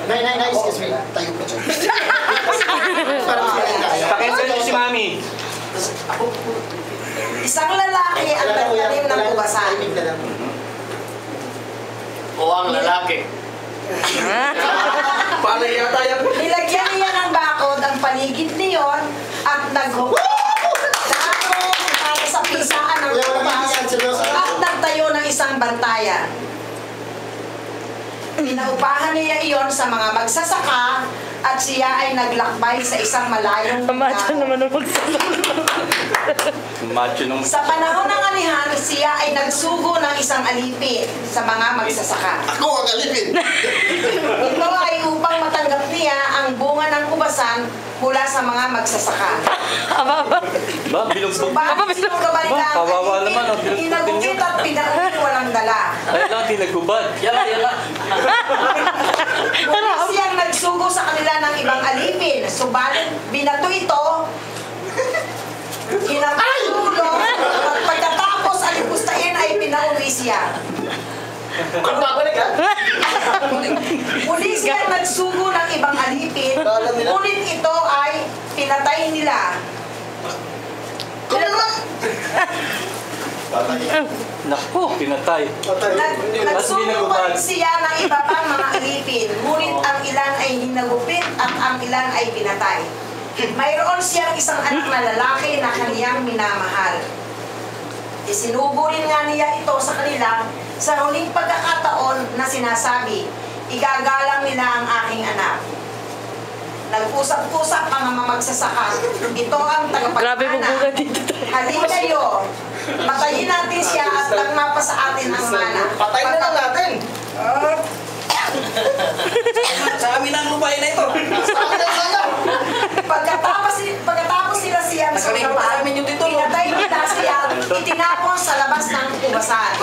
Nay, excuse me. Tayo po dyan. Pakinsal niyo si Mami. Isang lalaki ang nagtanim ng ubasan. O ang lalaki. Paano yata yan? Nilagyan niya ng bakod ang paligid niyon at para sa pisaan ng ubas at nagtayo ng isang bantayan. Pinaupahan niya iyon sa mga magsasaka at siya ay naglakbay sa isang malayong Macho naman ang magsasaka. Macho nung... Sa panahon ng anihan, siya ay nagsugo ng isang alipin sa mga magsasaka. Ako ang alipin! Ito ay upang matanggap niya ang bunga ng ubasan mula sa mga magsasaka. Ababa. Ba, binugbog. Subalit sino kabalitaan kawawa ay naman, oh, inagukit at pinauwi walang dala. Ay lang, tinagubad. Yala. Muli siyang nagsugo sa kanila ng ibang alipin. Subalit binato ito, hinapulong, at pagkatapos alipustain ay pinauwi siya. Ang babalik ha? Muli siyang nagsugo ng ibang alipin, ngunit ito ay pinatay nila. Naku, pinatay. Nagsugo pa rin siya ng iba pang mga alipin, ngunit ang ilan ay hinagupit at ang ilan ay pinatay. Mayroon siyang isang anak na lalaki na kaniyang minamahal. Isinubo rin nga niya ito sa kanila sa huling pagkakataon na sinasabi, igagalang nila ang aking anak. Nag-usap-usap ang mga magsasaka. Ito ang Grabe tagapagmana. bubuga dito. Halika kayo, patayin natin siya at tagma pa sa atin ang mana. Patayin na lang natin! Sa amin ang lupain na ito. Pagkatapos nila siyang sumapan, pinatay nila siya at itinapon sa labas ng ubasan.